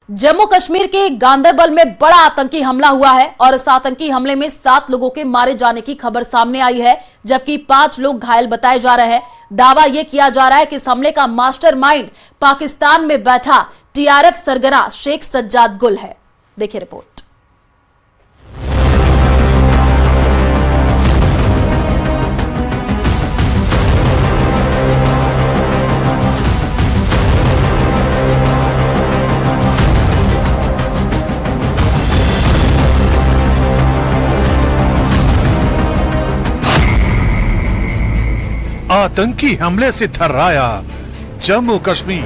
जम्मू कश्मीर के गांदरबल में बड़ा आतंकी हमला हुआ है और इस आतंकी हमले में 7 लोगों के मारे जाने की खबर सामने आई है, जबकि 5 लोग घायल बताए जा रहे हैं। दावा यह किया जा रहा है कि इस हमले का मास्टरमाइंड पाकिस्तान में बैठा टीआरएफ सरगना शेख सज्जाद गुल है। देखिए रिपोर्ट। आतंकी हमले से थर्राया जम्मू कश्मीर।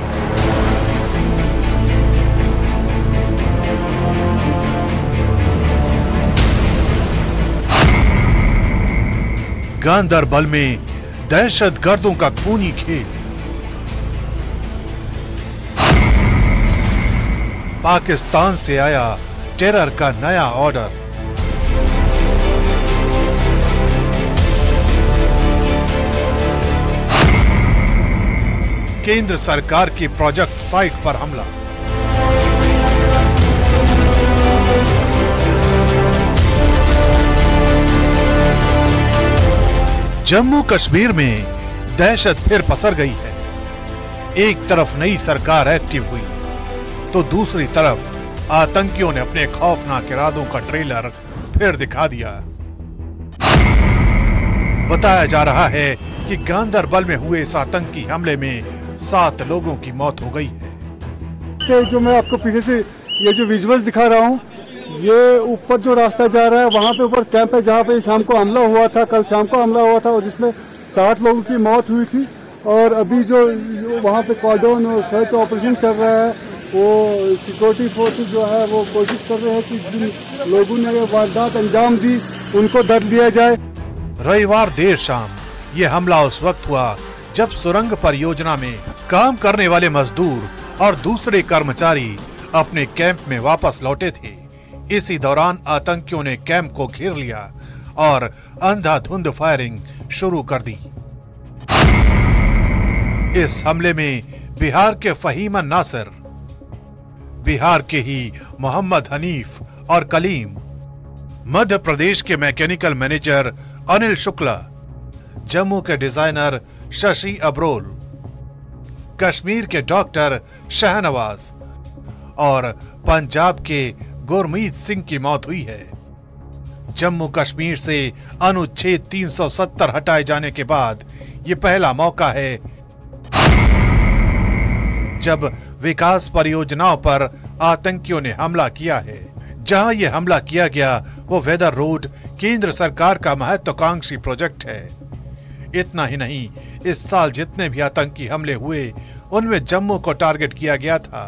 गांदरबल में दहशतगर्दों का खूनी खेल। पाकिस्तान से आया टेरर का नया ऑर्डर। केंद्र सरकार की प्रोजेक्ट साइट पर हमला। जम्मू कश्मीर में दहशत फिर पसर गई है। एक तरफ नई सरकार एक्टिव हुई तो दूसरी तरफ आतंकियों ने अपने खौफनाक इरादों का ट्रेलर फिर दिखा दिया। बताया जा रहा है कि गांदरबल में हुए इस आतंकी हमले में 7 लोगों की मौत हो गई है। जो मैं आपको पीछे से ये जो विजुअल दिखा रहा हूँ, ये ऊपर जो रास्ता जा रहा है वहाँ पे ऊपर कैंप है जहाँ पे शाम को हमला हुआ था, कल शाम को हमला हुआ था और जिसमें 7 लोगों की मौत हुई थी। और अभी जो वहाँ पे कॉर्डन और सर्च ऑपरेशन चल रहा है, वो सिक्योरिटी फोर्सेस जो है वो कोशिश कर रहे हैं कि जिन लोगों ने ये वारदात अंजाम दी उनको दंड दिया जाए। रविवार देर शाम ये हमला उस वक्त हुआ जब सुरंग परियोजना में काम करने वाले मजदूर और दूसरे कर्मचारी अपने कैंप में वापस लौटे थे। इसी दौरान आतंकियों ने कैंप को घेर लिया और अंधाधुंध फायरिंग शुरू कर दी। इस हमले में बिहार के फहीम नासिर, बिहार के ही मोहम्मद हनीफ और कलीम, मध्य प्रदेश के मैकेनिकल मैनेजर अनिल शुक्ला, जम्मू के डिजाइनर शशि अब्रोल, कश्मीर के डॉक्टर शहनवाज और पंजाब के गुरमीत सिंह की मौत हुई है। जम्मू कश्मीर से अनुच्छेद 370 हटाए जाने के बाद ये पहला मौका है जब विकास परियोजनाओं पर आतंकियों ने हमला किया है। जहां ये हमला किया गया वो वेदर रोड केंद्र सरकार का महत्वाकांक्षी प्रोजेक्ट है। इतना ही नहीं, इस साल जितने भी आतंकी हमले हुए उनमें जम्मू को टारगेट किया गया था,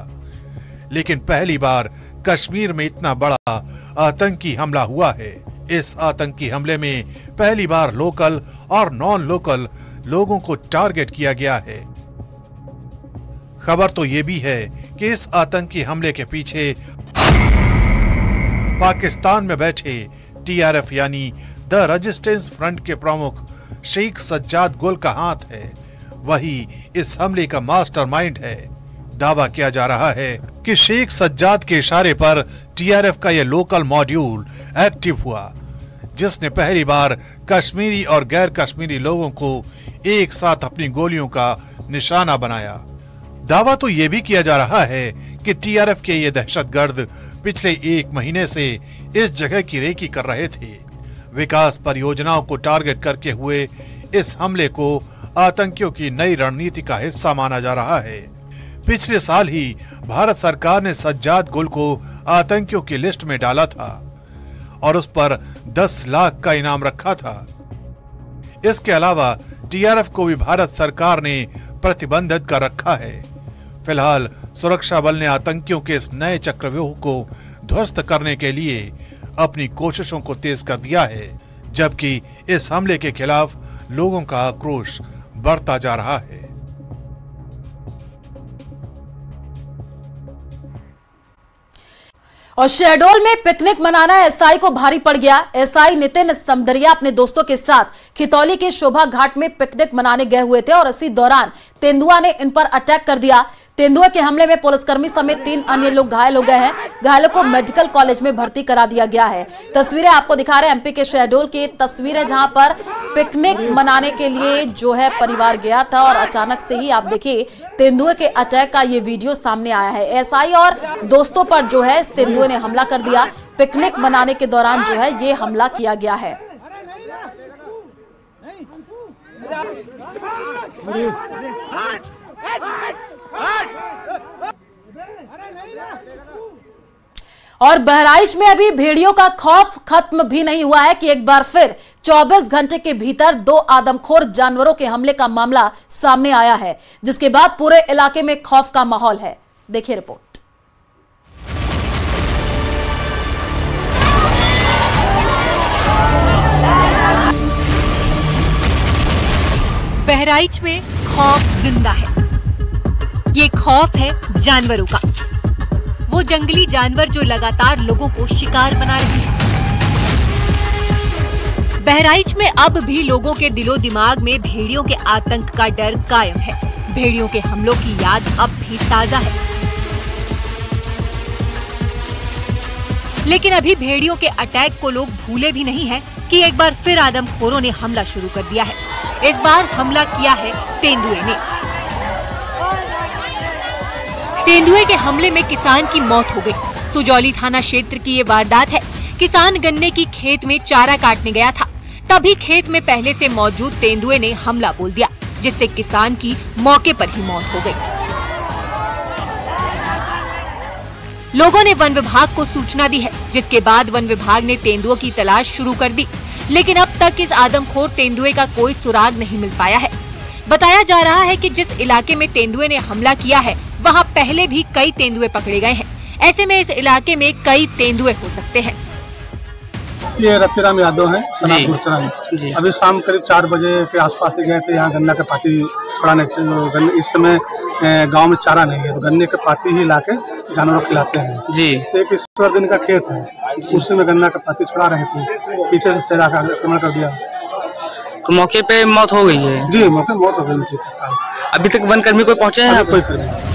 लेकिन पहली बार कश्मीर में इतना बड़ा आतंकी हमला हुआ है। इस आतंकी हमले में पहली बार लोकल और नॉन लोकल लोगों को टारगेट किया गया है। खबर तो ये भी है कि इस आतंकी हमले के पीछे पाकिस्तान में बैठे टीआरएफ यानी द रेजिस्टेंस फ्रंट के प्रमुख शेख सज्जाद गुल का हाथ है। वही इस हमले का मास्टरमाइंड है। दावा किया जा रहा है कि शेख सज्जाद के इशारे पर टीआरएफ का यह लोकल मॉड्यूल एक्टिव हुआ, जिसने पहली बार कश्मीरी और गैर कश्मीरी लोगों को एक साथ अपनी गोलियों का निशाना बनाया। दावा तो यह भी किया जा रहा है कि टीआरएफ के ये दहशतगर्द पिछले 1 महीने से इस जगह की रेकी कर रहे थे। विकास परियोजनाओं को टारगेट करके हुए इस हमले को आतंकियों की नई रणनीति का हिस्सा माना जा रहा है। पिछले साल ही भारत सरकार ने सज्जाद गुल को आतंकियों की लिस्ट में डाला था और उस पर 10 लाख का इनाम रखा था। इसके अलावा टीआरएफ को भी भारत सरकार ने प्रतिबंधित कर रखा है। फिलहाल सुरक्षा बल ने आतंकियों के इस नए चक्रव्यूह को ध्वस्त करने के लिए अपनी कोशिशों को तेज कर दिया है, जबकि इस हमले के खिलाफ लोगों का आक्रोश बढ़ता जा रहा है। और शहडोल में पिकनिक मनाना एसआई को भारी पड़ गया। एसआई नितिन समदरिया अपने दोस्तों के साथ खितौली के शोभा घाट में पिकनिक मनाने गए हुए थे और इसी दौरान तेंदुआ ने इन पर अटैक कर दिया। तेंदुए के हमले में पुलिसकर्मी समेत 3 अन्य लोग घायल हो गए हैं। घायलों को मेडिकल कॉलेज में भर्ती करा दिया गया है। तस्वीरें आपको दिखा रहे हैं एमपी के शहडोल की तस्वीरें, जहां पर पिकनिक मनाने के लिए जो है परिवार गया था और अचानक से ही आप देखिए तेंदुए के अटैक का ये वीडियो सामने आया है। एसआई और दोस्तों पर जो है इस तेंदुए ने हमला कर दिया। पिकनिक मनाने के दौरान जो है ये हमला किया गया है। और बहराइच में अभी भेड़ियों का खौफ खत्म भी नहीं हुआ है कि एक बार फिर 24 घंटे के भीतर 2 आदमखोर जानवरों के हमले का मामला सामने आया है, जिसके बाद पूरे इलाके में खौफ का माहौल है। देखिए रिपोर्ट। बहराइच में खौफ जिंदा है। ये खौफ है जानवरों का, वो जंगली जानवर जो लगातार लोगों को शिकार बना रहे हैं। बहराइच में अब भी लोगों के दिलो दिमाग में भेड़ियों के आतंक का डर कायम है। भेड़ियों के हमलों की याद अब भी ताजा है, लेकिन अभी भेड़ियों के अटैक को लोग भूले भी नहीं हैं कि एक बार फिर आदमखोरों ने हमला शुरू कर दिया है। इस बार हमला किया है तेंदुए ने। तेंदुए के हमले में किसान की मौत हो गई। सुजौली थाना क्षेत्र की ये वारदात है। किसान गन्ने की खेत में चारा काटने गया था, तभी खेत में पहले से मौजूद तेंदुए ने हमला बोल दिया, जिससे किसान की मौके पर ही मौत हो गई। लोगों ने वन विभाग को सूचना दी है, जिसके बाद वन विभाग ने तेंदुओं की तलाश शुरू कर दी, लेकिन अब तक इस आदमखोर तेंदुए का कोई सुराग नहीं मिल पाया है। बताया जा रहा है कि जिस इलाके में तेंदुए ने हमला किया है, वहां पहले भी कई तेंदुए पकड़े गए हैं। ऐसे में इस इलाके में कई तेंदुए हो सकते हैं। ये रतिराम यादव है, अभी शाम करीब 4 बजे के आसपास गए थे यहाँ गन्ना के पाती छुड़ाने। इस समय गांव में चारा नहीं है, तो गन्ने के पाती ही लाके जानवरों को खिलाते हैं जी। एक ईश्वर दिन का खेत है, उसी में गन्ना के पाती छुड़ा रहे थे, पीछे से शेरा का आक्रमण कर दिया, तो मौके पे मौत हो गई है जी। मौके मौत हो गई। अभी तक वन कर्मी कोई पहुंचे हैं? कोई कर्मी।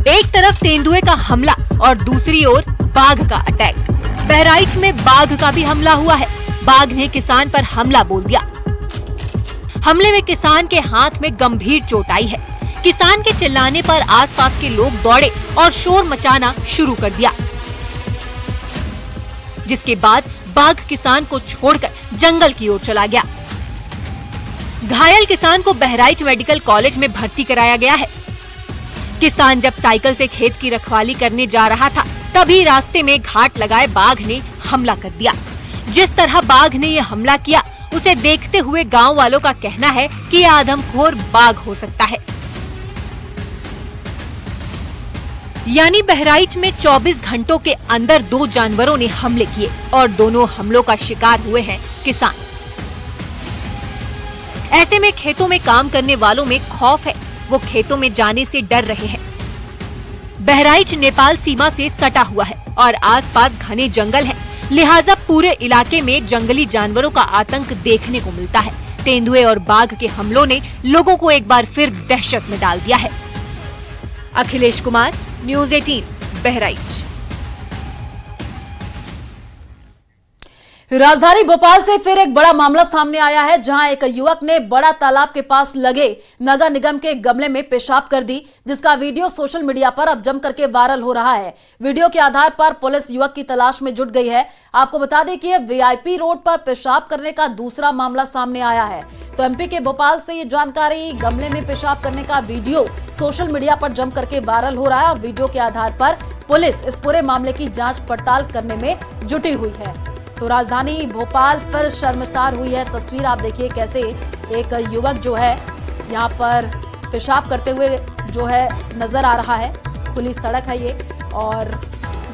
एक तरफ तेंदुए का हमला और दूसरी ओर बाघ का अटैक। बहराइच में बाघ का भी हमला हुआ है। बाघ ने किसान पर हमला बोल दिया। हमले में किसान के हाथ में गंभीर चोट आई है। किसान के चिल्लाने पर आसपास के लोग दौड़े और शोर मचाना शुरू कर दिया, जिसके बाद बाघ किसान को छोड़कर जंगल की ओर चला गया। घायल किसान को बहराइच मेडिकल कॉलेज में भर्ती कराया गया है। किसान जब साइकिल से खेत की रखवाली करने जा रहा था, तभी रास्ते में घाट लगाए बाघ ने हमला कर दिया। जिस तरह बाघ ने ये हमला किया, उसे देखते हुए गांव वालों का कहना है कि यह आदमखोर बाघ हो सकता है। यानी बहराइच में 24 घंटों के अंदर 2 जानवरों ने हमले किए और दोनों हमलों का शिकार हुए हैं किसान। ऐसे में खेतों में काम करने वालों में खौफ है, वो खेतों में जाने से डर रहे हैं। बहराइच नेपाल सीमा से सटा हुआ है और आसपास घने जंगल हैं, लिहाजा पूरे इलाके में जंगली जानवरों का आतंक देखने को मिलता है। तेंदुए और बाघ के हमलों ने लोगों को एक बार फिर दहशत में डाल दिया है। अखिलेश कुमार, न्यूज़ 18, बहराइच। राजधानी भोपाल से फिर एक बड़ा मामला सामने आया है, जहां एक युवक ने बड़ा तालाब के पास लगे नगर निगम के गमले में पेशाब कर दी, जिसका वीडियो सोशल मीडिया पर अब जम करके वायरल हो रहा है। वीडियो के आधार पर पुलिस युवक की तलाश में जुट गई है। आपको बता दें कि यह वीआईपी रोड पर पेशाब करने का दूसरा मामला सामने आया है। तो एमपी के भोपाल से ये जानकारी, गमले में पेशाब करने का वीडियो सोशल मीडिया पर जम करके वायरल हो रहा है और वीडियो के आधार पर पुलिस इस पूरे मामले की जांच पड़ताल करने में जुटी हुई है। तो राजधानी भोपाल फिर शर्मसार हुई है। तस्वीर आप देखिए कैसे एक युवक जो है यहाँ पर पेशाब करते हुए जो है नजर आ रहा है। खुली सड़क है ये और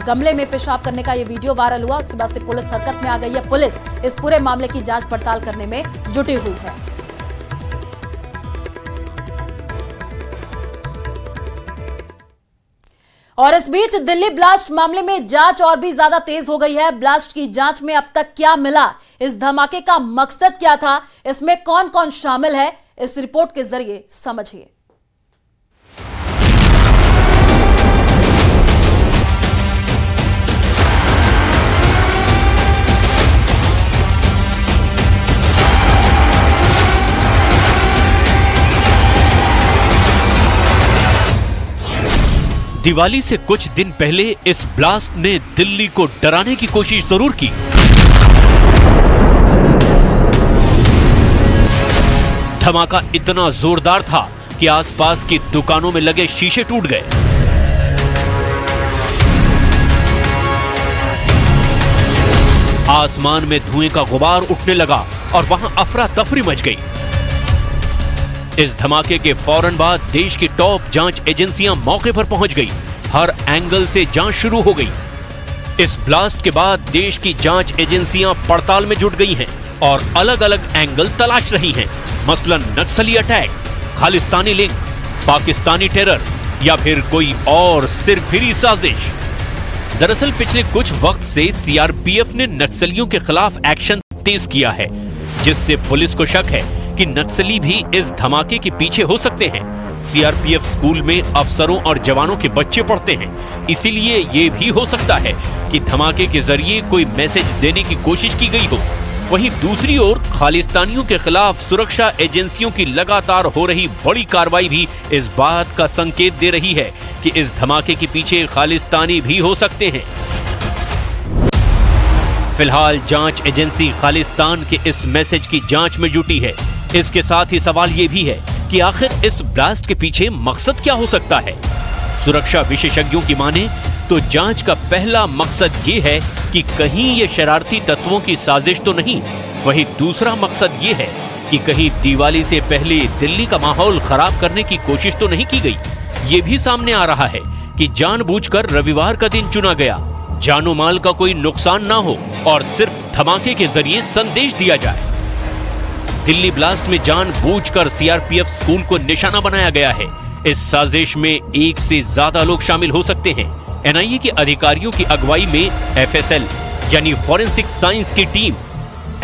गमले में पेशाब करने का ये वीडियो वायरल हुआ। उसके बाद से पुलिस हरकत में आ गई है। पुलिस इस पूरे मामले की जांच पड़ताल करने में जुटी हुई है। और इस बीच दिल्ली ब्लास्ट मामले में जांच और भी ज्यादा तेज हो गई है। ब्लास्ट की जांच में अब तक क्या मिला, इस धमाके का मकसद क्या था, इसमें कौन कौन शामिल है, इस रिपोर्ट के जरिए समझिए। दिवाली से कुछ दिन पहले इस ब्लास्ट ने दिल्ली को डराने की कोशिश जरूर की। धमाका इतना जोरदार था कि आसपास की दुकानों में लगे शीशे टूट गए। आसमान में धुएं का गुबार उठने लगा और वहां अफरा तफरी मच गई। इस धमाके के फौरन बाद देश की टॉप जांच एजेंसियां मौके पर पहुंच गई। हर एंगल से जांच शुरू हो गई। इस ब्लास्ट के बाद देश की जांच एजेंसियां पड़ताल में जुट गई हैं और अलग अलग एंगल तलाश रही हैं। मसलन नक्सली attack, Khalistani link, Pakistani terror या फिर कोई और सिरफिरी साजिश। दरअसल पिछले कुछ वक्त से सीआरपीएफ ने नक्सलियों के खिलाफ एक्शन तेज किया है, जिससे पुलिस को शक है कि नक्सली भी इस धमाके के पीछे हो सकते हैं। सीआरपीएफ स्कूल में अफसरों और जवानों के बच्चे पढ़ते हैं, इसीलिए ये भी हो सकता है कि धमाके के जरिए कोई मैसेज देने की कोशिश की गई हो। वहीं दूसरी ओर खालिस्तानियों के खिलाफ सुरक्षा एजेंसियों की लगातार हो रही बड़ी कार्रवाई भी इस बात का संकेत दे रही है कि इस धमाके के पीछे खालिस्तानी भी हो सकते हैं। फिलहाल जांच एजेंसी खालिस्तान के इस मैसेज की जांच में जुटी है। इसके साथ ही सवाल ये भी है कि आखिर इस ब्लास्ट के पीछे मकसद क्या हो सकता है। सुरक्षा विशेषज्ञों की माने तो जांच का पहला मकसद ये है कि कहीं ये शरारती तत्वों की साजिश तो नहीं। वहीं दूसरा मकसद ये है कि कहीं दिवाली से पहले दिल्ली का माहौल खराब करने की कोशिश तो नहीं की गई। ये भी सामने आ रहा है कि जानबूझकर रविवार का दिन चुना गया, जानो माल का कोई नुकसान ना हो और सिर्फ धमाके के जरिए संदेश दिया जाए। दिल्ली ब्लास्ट में जानबूझकर सीआरपीएफ स्कूल को निशाना बनाया गया है। इस साजिश में एक से ज्यादा लोग शामिल हो सकते हैं। एनआईए के अधिकारियों की अगुवाई में एफएसएल यानी फॉरेंसिक साइंस की टीम,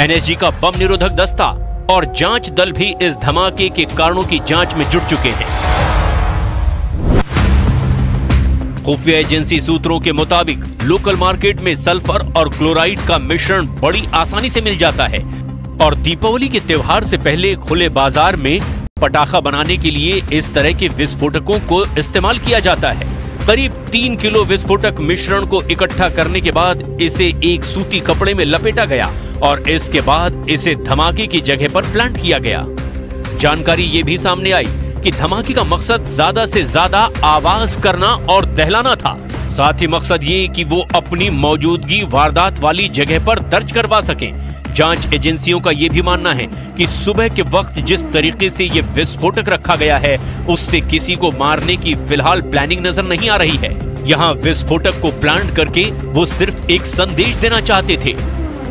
एनएसजी का बम निरोधक दस्ता और जांच दल भी इस धमाके के कारणों की जांच में जुट चुके हैं। खुफिया एजेंसी सूत्रों के मुताबिक लोकल मार्केट में सल्फर और क्लोराइड का मिश्रण बड़ी आसानी से मिल जाता है और दीपावली के त्योहार से पहले खुले बाजार में पटाखा बनाने के लिए इस तरह के विस्फोटकों को इस्तेमाल किया जाता है। करीब 3 किलो विस्फोटक मिश्रण को इकट्ठा करने के बाद इसे एक सूती कपड़े में लपेटा गया और इसके बाद इसे धमाके की जगह पर प्लांट किया गया। जानकारी ये भी सामने आई कि धमाके का मकसद ज्यादा से ज्यादा आवाज करना और दहलाना था। साथ ही मकसद ये कि वो अपनी मौजूदगी वारदात वाली जगह पर दर्ज करवा सकें। जांच एजेंसियों का यह भी मानना है कि सुबह के वक्त जिस तरीके से ये विस्फोटक रखा गया है उससे किसी को मारने की फिलहाल प्लानिंग नजर नहीं आ रही है। यहाँ विस्फोटक को प्लांट करके वो सिर्फ एक संदेश देना चाहते थे,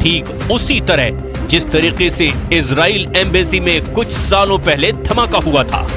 ठीक उसी तरह जिस तरीके से इजराइल एम्बेसी में कुछ सालों पहले धमाका हुआ था।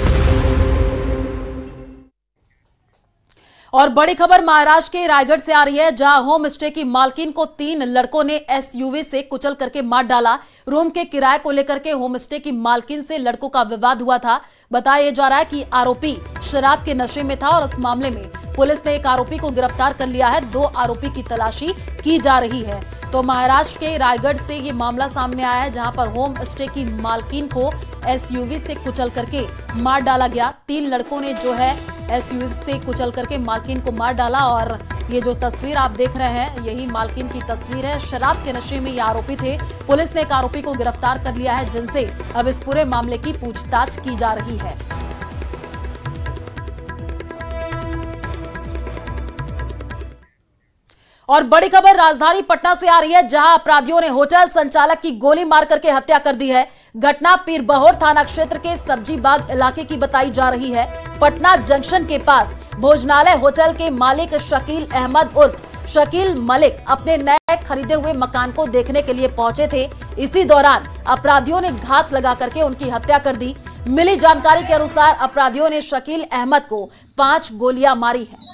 और बड़ी खबर महाराष्ट्र के रायगढ़ से आ रही है, जहां होम स्टे की मालकिन को 3 लड़कों ने एसयूवी से कुचल करके मार डाला। रूम के किराए को लेकर के होम स्टे की मालकिन से लड़कों का विवाद हुआ था। बताया जा रहा है कि आरोपी शराब के नशे में था और इस मामले में पुलिस ने एक आरोपी को गिरफ्तार कर लिया है। 2 आरोपी की तलाशी की जा रही है। तो महाराष्ट्र के रायगढ़ से ये मामला सामने आया है, जहां पर होम स्टे की मालकिन को एसयूवी से कुचल करके मार डाला गया। 3 लड़कों ने जो है एसयूवी से कुचल करके मालकिन को मार डाला और ये जो तस्वीर आप देख रहे हैं यही मालकिन की तस्वीर है। शराब के नशे में ये आरोपी थे। पुलिस ने एक आरोपी को गिरफ्तार कर लिया है, जिनसे अब इस पूरे मामले की पूछताछ की जा रही है। और बड़ी खबर राजधानी पटना से आ रही है, जहां अपराधियों ने होटल संचालक की गोली मार करके हत्या कर दी है। घटना पीरबहोर थाना क्षेत्र के सब्जी बाग इलाके की बताई जा रही है। पटना जंक्शन के पास भोजनालय होटल के मालिक शकील अहमद उर्फ शकील मलिक अपने नए खरीदे हुए मकान को देखने के लिए पहुंचे थे। इसी दौरान अपराधियों ने घात लगा करके उनकी हत्या कर दी। मिली जानकारी के अनुसार अपराधियों ने शकील अहमद को 5 गोलियां मारी है।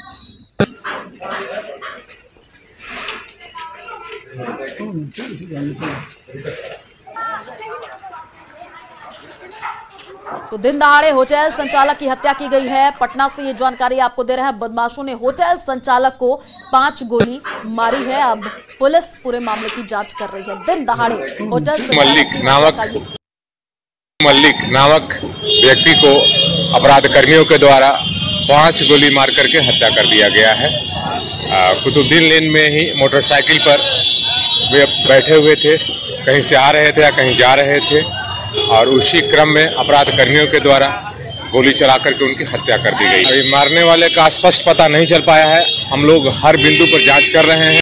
तो दिन दहाड़े होटल संचालक की हत्या की गई है। पटना से ये जानकारी आपको दे रहे हैं। बदमाशों ने होटल संचालक को 5 गोली मारी है। अब पुलिस पूरे मामले की जांच कर रही है। दिन दहाड़े होटल मल्लिक नामक व्यक्ति को अपराध कर्मियों के द्वारा 5 गोली मार करके हत्या कर दिया गया है। कुतुबुद्दीन लेन में ही मोटरसाइकिल पर वे बैठे हुए थे, कहीं से आ रहे थे या कहीं जा रहे थे, और उसी क्रम में अपराध कर्मियों के द्वारा गोली चला करके उनकी हत्या कर दी गई। अभी मारने वाले का स्पष्ट पता नहीं चल पाया है। हम लोग हर बिंदु पर जांच कर रहे हैं।